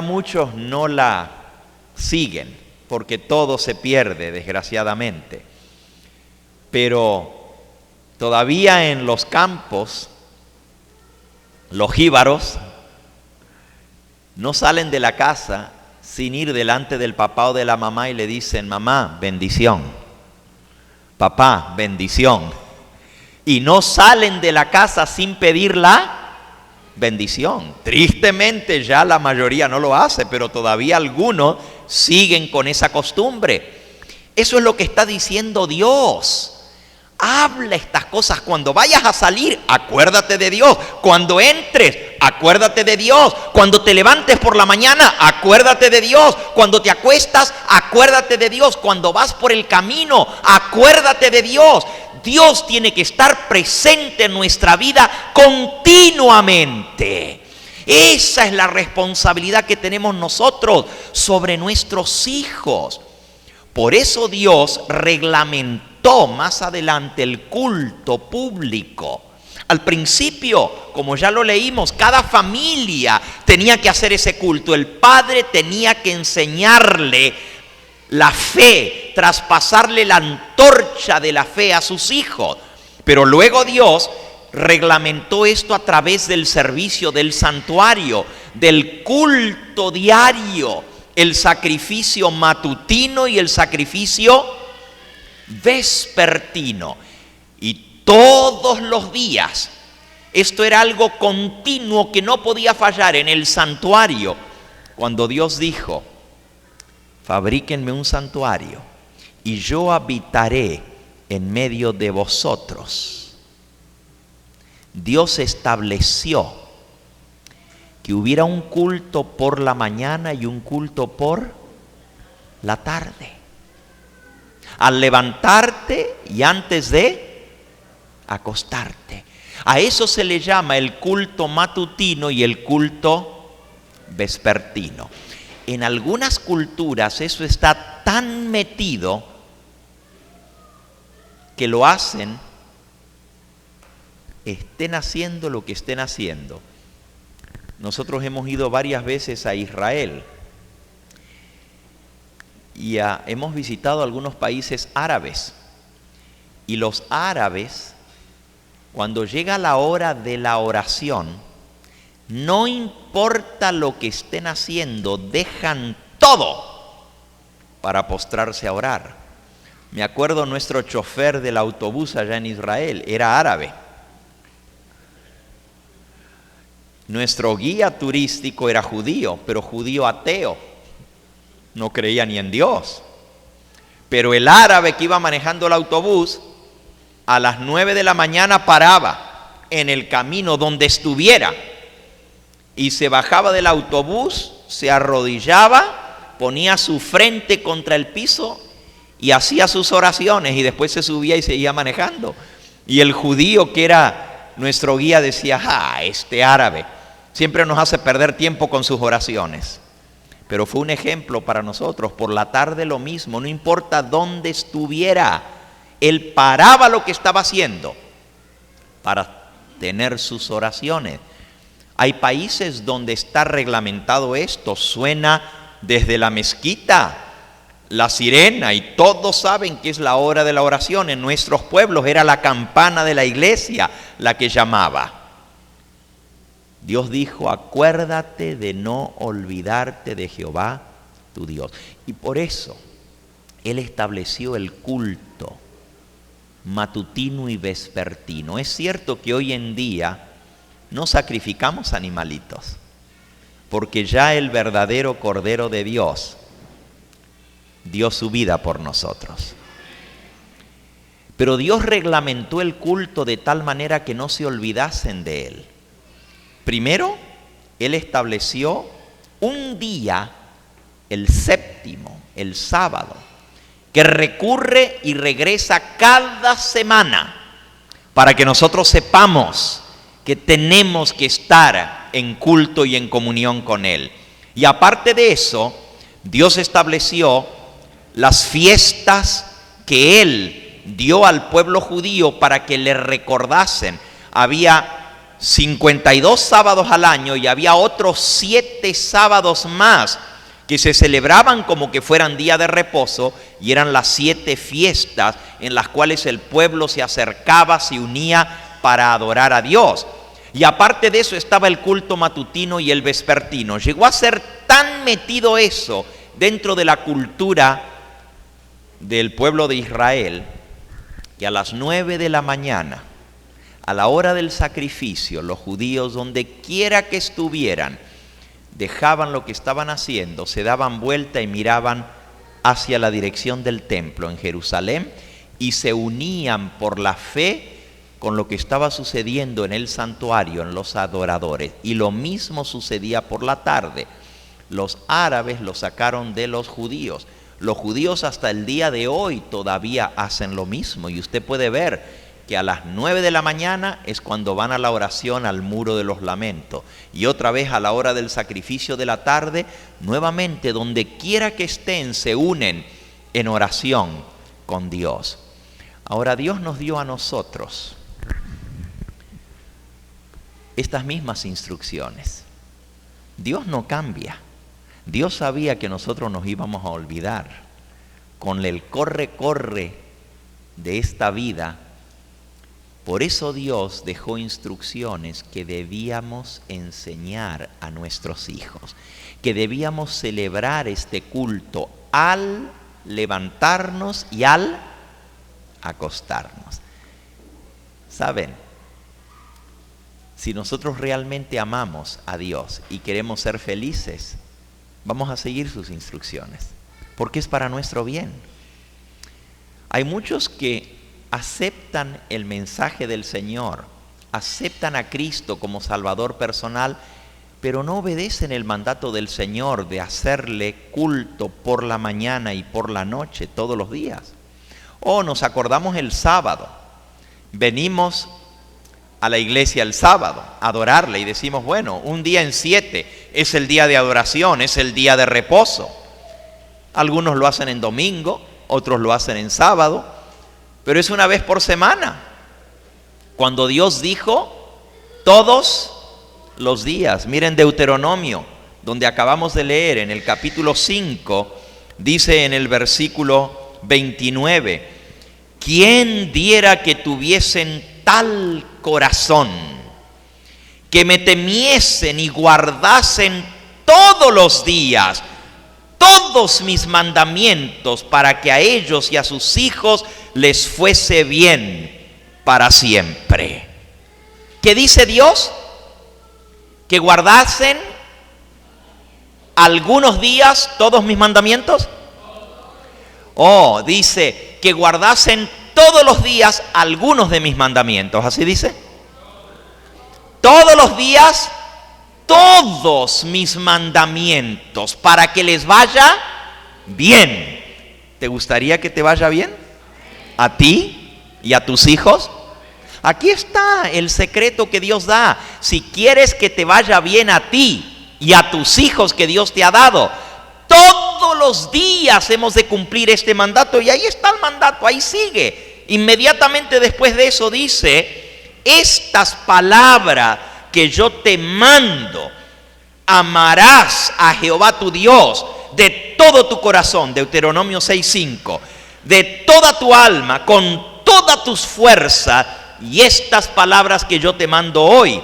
Muchos no la siguen porque todo se pierde, desgraciadamente. Pero todavía en los campos, los jíbaros no salen de la casa sin ir delante del papá o de la mamá y le dicen: mamá, bendición; papá, bendición. Y no salen de la casa sin pedir la bendición. Tristemente ya la mayoría no lo hace, pero todavía algunos siguen con esa costumbre. Eso es lo que está diciendo Dios. Habla estas cosas. Cuando vayas a salir, acuérdate de Dios. Cuando entres, acuérdate de Dios. Cuando te levantes por la mañana, acuérdate de Dios. Cuando te acuestas, acuérdate de Dios. Cuando vas por el camino, acuérdate de Dios. Dios tiene que estar presente en nuestra vida continuamente. Esa es la responsabilidad que tenemos nosotros sobre nuestros hijos. Por eso Dios reglamentó más adelante el culto público. Al principio, como ya lo leímos, cada familia tenía que hacer ese culto. El padre tenía que enseñarle la fe, traspasarle la antorcha de la fe a sus hijos. Pero luego Dios reglamentó esto a través del servicio del santuario, del culto diario, el sacrificio matutino y el sacrificio vespertino. Y todos los días, esto era algo continuo que no podía fallar en el santuario. Cuando Dios dijo: fabríquenme un santuario y yo habitaré en medio de vosotros. Dios estableció que hubiera un culto por la mañana y un culto por la tarde. Al levantarte y antes de acostarte. A eso se le llama el culto matutino y el culto vespertino. En algunas culturas eso está tan metido que lo hacen, estén haciendo lo que estén haciendo. Nosotros hemos ido varias veces a Israel y hemos visitado algunos países árabes. Y los árabes, cuando llega la hora de la oración, no importa lo que estén haciendo, dejan todo para postrarse a orar. Me acuerdo nuestro chofer del autobús allá en Israel, era árabe. Nuestro guía turístico era judío, pero judío ateo. No creía ni en Dios. Pero el árabe que iba manejando el autobús, a las 9 de la mañana paraba en el camino donde estuviera y se bajaba del autobús, se arrodillaba, ponía su frente contra el piso y hacía sus oraciones y después se subía y seguía manejando. Y el judío que era nuestro guía decía: este árabe siempre nos hace perder tiempo con sus oraciones. Pero fue un ejemplo para nosotros. Por la tarde lo mismo, no importa dónde estuviera, él paraba lo que estaba haciendo para tener sus oraciones. Hay países donde está reglamentado esto. Suena desde la mezquita la sirena y todos saben que es la hora de la oración. En nuestros pueblos era la campana de la iglesia la que llamaba. Dios dijo: acuérdate de no olvidarte de Jehová tu Dios. Y por eso Él estableció el culto matutino y vespertino. Es cierto que hoy en día no sacrificamos animalitos, porque ya el verdadero Cordero de Dios dio su vida por nosotros. Pero Dios reglamentó el culto de tal manera que no se olvidasen de Él. Primero, Él estableció un día, el séptimo, el sábado, que recurre y regresa cada semana para que nosotros sepamos que tenemos que estar en culto y en comunión con Él. Y aparte de eso, Dios estableció las fiestas que Él dio al pueblo judío para que le recordasen. Había 52 sábados al año y había otros 7 sábados más que se celebraban como que fueran día de reposo, y eran las 7 fiestas en las cuales el pueblo se acercaba, se unía para adorar a Dios. Y aparte de eso estaba el culto matutino y el vespertino. Llegó a ser tan metido eso dentro de la cultura del pueblo de Israel, que a las 9 de la mañana, a la hora del sacrificio, los judíos, donde quiera que estuvieran, dejaban lo que estaban haciendo, se daban vuelta y miraban hacia la dirección del templo en Jerusalén y se unían por la fe con lo que estaba sucediendo en el santuario, en los adoradores. Y lo mismo sucedía por la tarde. Los árabes lo sacaron de los judíos. Los judíos hasta el día de hoy todavía hacen lo mismo, y usted puede ver que a las 9 de la mañana es cuando van a la oración al muro de los lamentos, y otra vez a la hora del sacrificio de la tarde, nuevamente donde quiera que estén se unen en oración con Dios. Ahora, Dios nos dio a nosotros estas mismas instrucciones. Dios no cambia. Dios sabía que nosotros nos íbamos a olvidar. Con el corre de esta vida, por eso Dios dejó instrucciones que debíamos enseñar a nuestros hijos, que debíamos celebrar este culto al levantarnos y al acostarnos. ¿Saben? Si nosotros realmente amamos a Dios y queremos ser felices, vamos a seguir sus instrucciones, porque es para nuestro bien. Hay muchos que aceptan el mensaje del Señor, aceptan a Cristo como Salvador personal, pero no obedecen el mandato del Señor de hacerle culto por la mañana y por la noche todos los días. O nos acordamos el sábado, venimos a la iglesia el sábado a adorarle y decimos, bueno, un día en 7 es el día de adoración, es el día de reposo. Algunos lo hacen en domingo, otros lo hacen en sábado, pero es una vez por semana. Cuando Dios dijo todos los días, miren Deuteronomio, donde acabamos de leer en el capítulo 5, dice en el versículo 29, ¿quién diera que tuviesen tal corazón, que me temiesen y guardasen todos los días todos mis mandamientos, para que a ellos y a sus hijos les fuese bien para siempre? ¿Qué dice Dios? ¿Que guardasen algunos días todos mis mandamientos? Oh, dice que guardasen todos los días algunos de mis mandamientos. ¿Así dice? Todos los días todos mis mandamientos, para que les vaya bien. ¿Te gustaría que te vaya bien? ¿A ti y a tus hijos? Aquí está el secreto que Dios da. Si quieres que te vaya bien a ti y a tus hijos que Dios te ha dado, todos los días hemos de cumplir este mandato. Y ahí está el mandato, ahí sigue. Inmediatamente después de eso dice, estas palabras que yo te mando, amarás a Jehová tu Dios de todo tu corazón, Deuteronomio 6:5, de toda tu alma, con todas tus fuerzas, y estas palabras que yo te mando hoy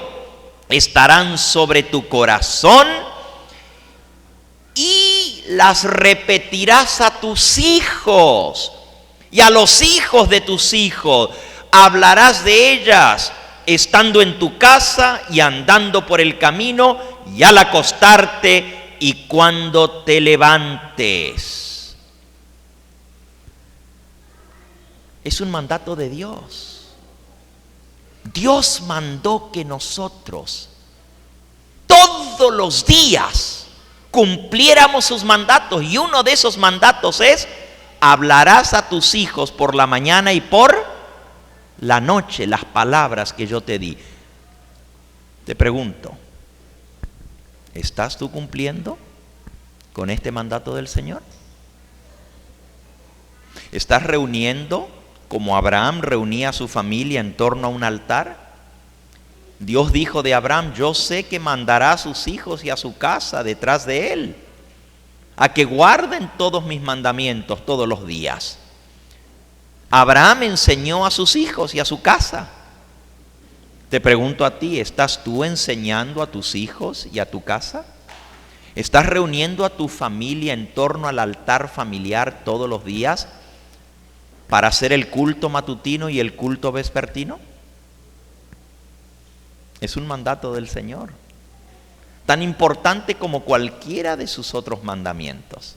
estarán sobre tu corazón y las repetirás a tus hijos y a los hijos de tus hijos. Hablarás de ellas estando en tu casa y andando por el camino y al acostarte y cuando te levantes. Es un mandato de Dios. Dios mandó que nosotros todos los días cumpliéramos sus mandatos, y uno de esos mandatos es: hablarás a tus hijos por la mañana y por la noche las palabras que yo te di. Te pregunto, ¿estás tú cumpliendo con este mandato del Señor? ¿Estás reuniendo como Abraham reunía a su familia en torno a un altar? Dios dijo de Abraham: yo sé que mandará a sus hijos y a su casa detrás de él, a que guarden todos mis mandamientos todos los días. Abraham enseñó a sus hijos y a su casa. Te pregunto a ti, ¿estás tú enseñando a tus hijos y a tu casa? ¿Estás reuniendo a tu familia en torno al altar familiar todos los días para hacer el culto matutino y el culto vespertino? Es un mandato del Señor, tan importante como cualquiera de sus otros mandamientos.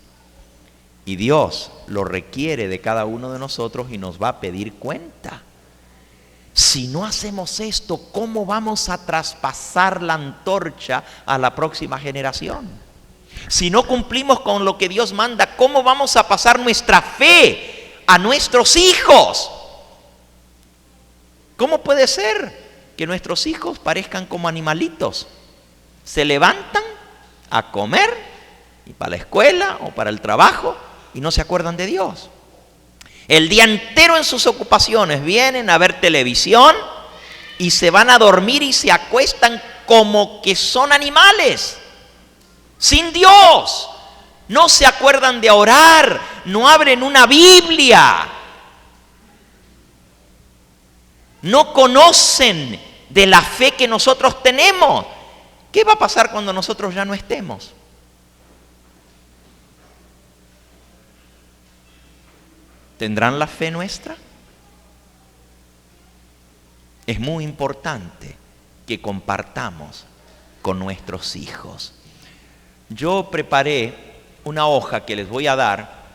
Y Dios lo requiere de cada uno de nosotros y nos va a pedir cuenta. Si no hacemos esto, ¿cómo vamos a traspasar la antorcha a la próxima generación? Si no cumplimos con lo que Dios manda, ¿cómo vamos a pasar nuestra fe a nuestros hijos? ¿Cómo puede ser que nuestros hijos parezcan como animalitos? Se levantan a comer y para la escuela o para el trabajo y no se acuerdan de Dios. El día entero en sus ocupaciones vienen a ver televisión y se van a dormir y se acuestan como que son animales, sin Dios. No se acuerdan de orar, no abren una Biblia, no conocen de la fe que nosotros tenemos. ¿Qué va a pasar cuando nosotros ya no estemos? ¿Tendrán la fe nuestra? Es muy importante que compartamos con nuestros hijos. Yo preparé una hoja que les voy a dar,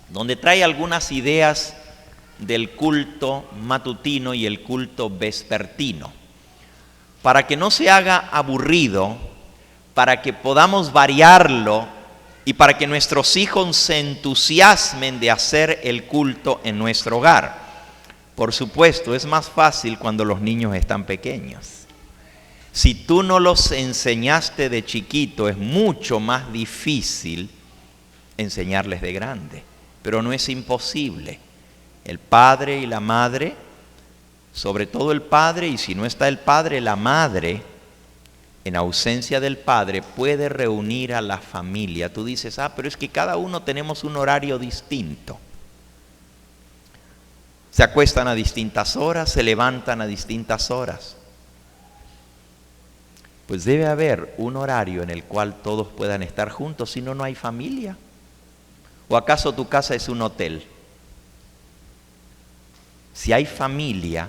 donde trae algunas ideas del culto matutino y el culto vespertino, para que no se haga aburrido, para que podamos variarlo y para que nuestros hijos se entusiasmen de hacer el culto en nuestro hogar. Por supuesto, es más fácil cuando los niños están pequeños. Si tú no los enseñaste de chiquito, es mucho más difícil enseñarles de grande. Pero no es imposible. El padre y la madre, sobre todo el padre, y si no está el padre, la madre, en ausencia del padre, puede reunir a la familia. Tú dices: pero es que cada uno tenemos un horario distinto. Se acuestan a distintas horas, se levantan a distintas horas. Pues debe haber un horario en el cual todos puedan estar juntos, si no, no hay familia. ¿O acaso tu casa es un hotel? Si hay familia,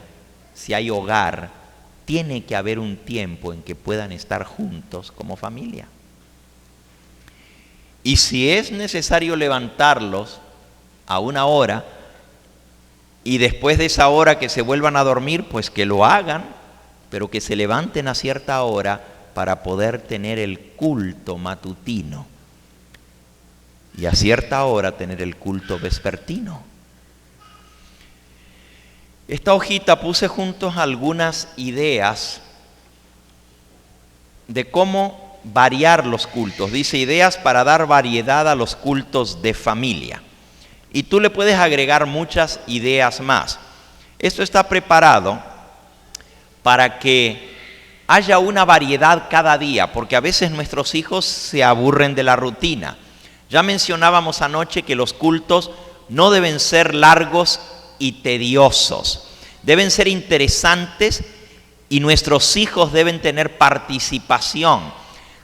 si hay hogar, tiene que haber un tiempo en que puedan estar juntos como familia. Y si es necesario levantarlos a una hora y después de esa hora que se vuelvan a dormir, pues que lo hagan, pero que se levanten a cierta hora para poder tener el culto matutino y a cierta hora tener el culto vespertino. Esta hojita puse juntos algunas ideas de cómo variar los cultos. Dice: ideas para dar variedad a los cultos de familia. Y tú le puedes agregar muchas ideas más. Esto está preparado para que haya una variedad cada día, porque a veces nuestros hijos se aburren de la rutina. Ya mencionábamos anoche que los cultos no deben ser largos y tediosos. Deben ser interesantes y nuestros hijos deben tener participación.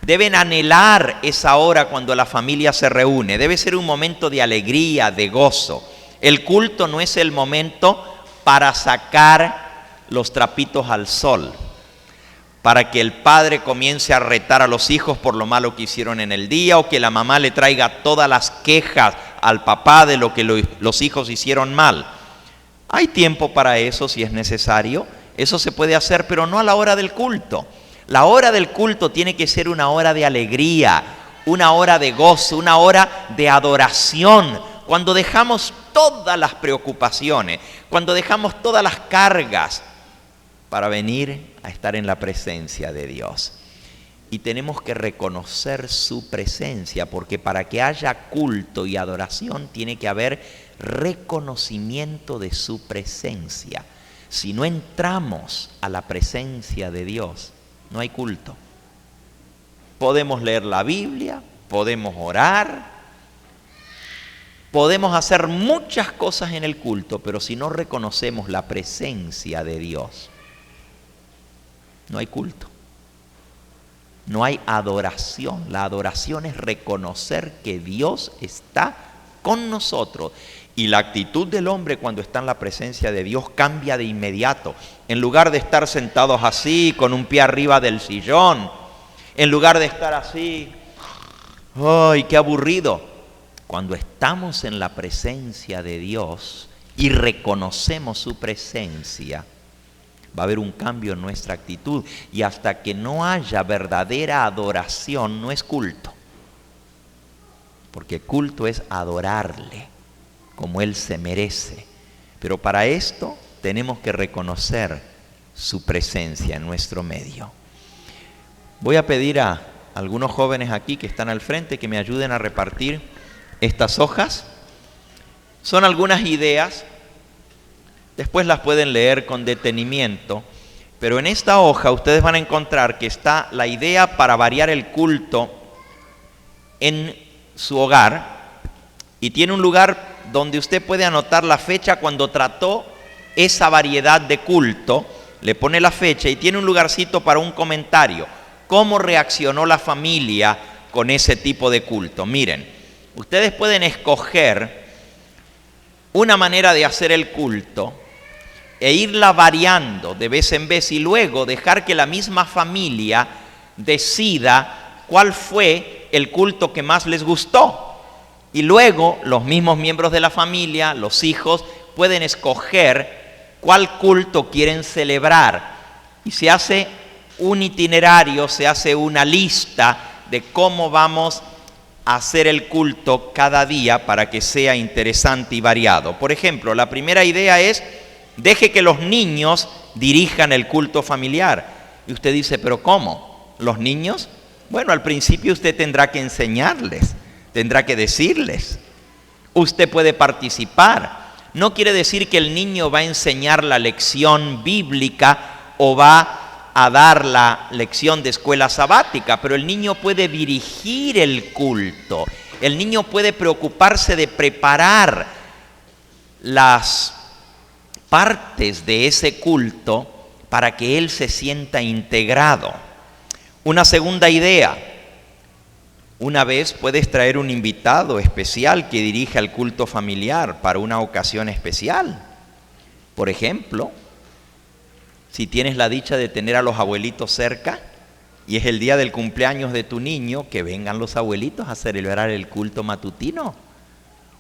Deben anhelar esa hora cuando la familia se reúne. Debe ser un momento de alegría, de gozo. El culto no es el momento para sacar los trapitos al sol, para que el padre comience a retar a los hijos por lo malo que hicieron en el día, o que la mamá le traiga todas las quejas al papá de lo que los hijos hicieron mal. Hay tiempo para eso si es necesario, eso se puede hacer, pero no a la hora del culto. La hora del culto tiene que ser una hora de alegría, una hora de gozo, una hora de adoración, cuando dejamos todas las preocupaciones, cuando dejamos todas las cargas para venir a estar en la presencia de Dios. Y tenemos que reconocer su presencia, porque para que haya culto y adoración tiene que haber reconocimiento de su presencia. Si no entramos a la presencia de Dios, no hay culto. Podemos leer la Biblia, podemos orar, podemos hacer muchas cosas en el culto, pero si no reconocemos la presencia de Dios, no hay culto. No hay adoración. La adoración es reconocer que Dios está con nosotros. Y la actitud del hombre cuando está en la presencia de Dios cambia de inmediato. En lugar de estar sentados así, con un pie arriba del sillón, en lugar de estar así, ¡ay, qué aburrido! Cuando estamos en la presencia de Dios y reconocemos su presencia, va a haber un cambio en nuestra actitud. Y hasta que no haya verdadera adoración, no es culto. Porque culto es adorarle como Él se merece. Pero para esto tenemos que reconocer su presencia en nuestro medio. Voy a pedir a algunos jóvenes aquí que están al frente que me ayuden a repartir estas hojas. Son algunas ideas. Después las pueden leer con detenimiento, pero en esta hoja ustedes van a encontrar que está la idea para variar el culto en su hogar y tiene un lugar donde usted puede anotar la fecha cuando trató esa variedad de culto, le pone la fecha y tiene un lugarcito para un comentario. ¿Cómo reaccionó la familia con ese tipo de culto? Miren, ustedes pueden escoger una manera de hacer el culto e irla variando de vez en vez y luego dejar que la misma familia decida cuál fue el culto que más les gustó. Y luego los mismos miembros de la familia, los hijos, pueden escoger cuál culto quieren celebrar. Y se hace un itinerario, se hace una lista de cómo vamos a hacer el culto cada día para que sea interesante y variado. Por ejemplo, la primera idea es: deje que los niños dirijan el culto familiar. Y usted dice, ¿pero cómo? ¿Los niños? Bueno, al principio usted tendrá que enseñarles, tendrá que decirles. Usted puede participar. No quiere decir que el niño va a enseñar la lección bíblica o va a dar la lección de escuela sabática, pero el niño puede dirigir el culto. El niño puede preocuparse de preparar las partes de ese culto para que él se sienta integrado. Una segunda idea: una vez puedes traer un invitado especial que dirija el culto familiar para una ocasión especial. Por ejemplo, si tienes la dicha de tener a los abuelitos cerca y es el día del cumpleaños de tu niño, que vengan los abuelitos a celebrar el culto matutino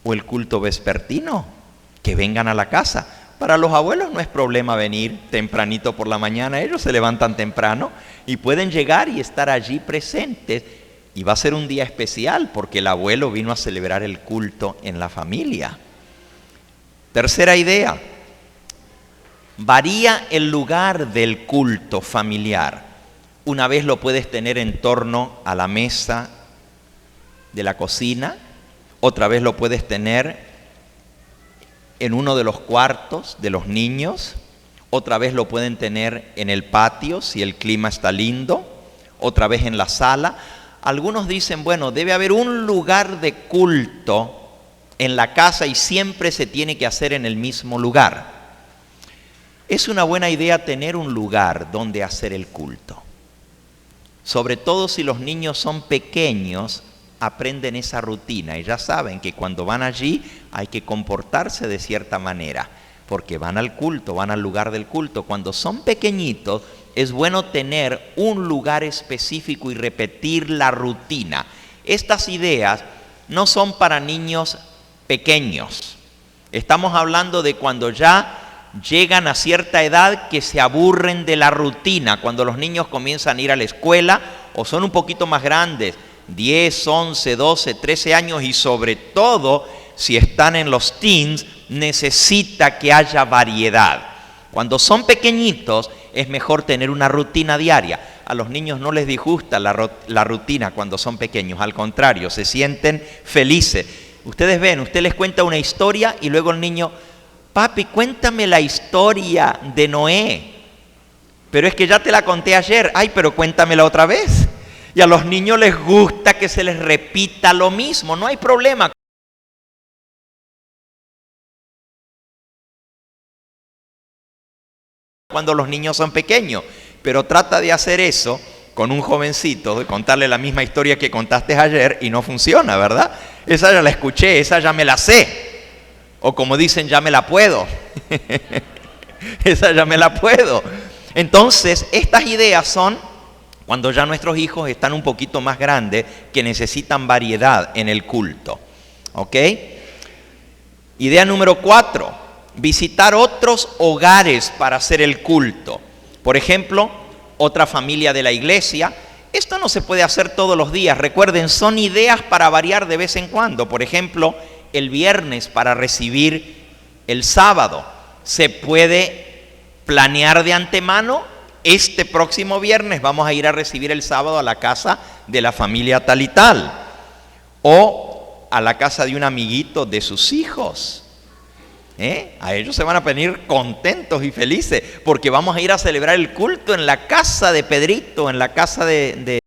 o el culto vespertino, que vengan a la casa. Para los abuelos no es problema venir tempranito por la mañana, ellos se levantan temprano y pueden llegar y estar allí presentes. Y va a ser un día especial porque el abuelo vino a celebrar el culto en la familia. Tercera idea: varía el lugar del culto familiar. Una vez lo puedes tener en torno a la mesa de la cocina, otra vez lo puedes tener en uno de los cuartos de los niños, otra vez lo pueden tener en el patio si el clima está lindo, otra vez en la sala. Algunos dicen, bueno, debe haber un lugar de culto en la casa y siempre se tiene que hacer en el mismo lugar. Es una buena idea tener un lugar donde hacer el culto. Sobre todo si los niños son pequeños, aprenden esa rutina y ya saben que cuando van allí hay que comportarse de cierta manera, porque van al culto, van al lugar del culto. Cuando son pequeñitos es bueno tener un lugar específico y repetir la rutina. Estas ideas no son para niños pequeños. Estamos hablando de cuando ya llegan a cierta edad que se aburren de la rutina, cuando los niños comienzan a ir a la escuela o son un poquito más grandes, 10, 11, 12, 13 años, y sobre todo si están en los teens, necesita que haya variedad. Cuando son pequeñitos es mejor tener una rutina diaria. A los niños no les disgusta la rutina cuando son pequeños, al contrario, se sienten felices. Ustedes ven, usted les cuenta una historia y luego el niño, papi, cuéntame la historia de Noé. Pero es que ya te la conté ayer. Ay, pero cuéntamela otra vez. Y a los niños les gusta que se les repita lo mismo. No hay problema. Cuando los niños son pequeños. Pero trata de hacer eso con un jovencito, de contarle la misma historia que contaste ayer y no funciona, ¿verdad? Esa ya la escuché, esa ya me la sé. O como dicen, ya me la puedo. Esa ya me la puedo. Entonces, estas ideas son cuando ya nuestros hijos están un poquito más grandes, que necesitan variedad en el culto. ¿Ok? Idea número 4, visitar otros hogares para hacer el culto. Por ejemplo, otra familia de la iglesia. Esto no se puede hacer todos los días. Recuerden, son ideas para variar de vez en cuando. Por ejemplo, el viernes para recibir el sábado. Se puede planear de antemano. Este próximo viernes vamos a ir a recibir el sábado a la casa de la familia tal y tal. O a la casa de un amiguito de sus hijos. A ellos se van a venir contentos y felices porque vamos a ir a celebrar el culto en la casa de Pedrito, en la casa de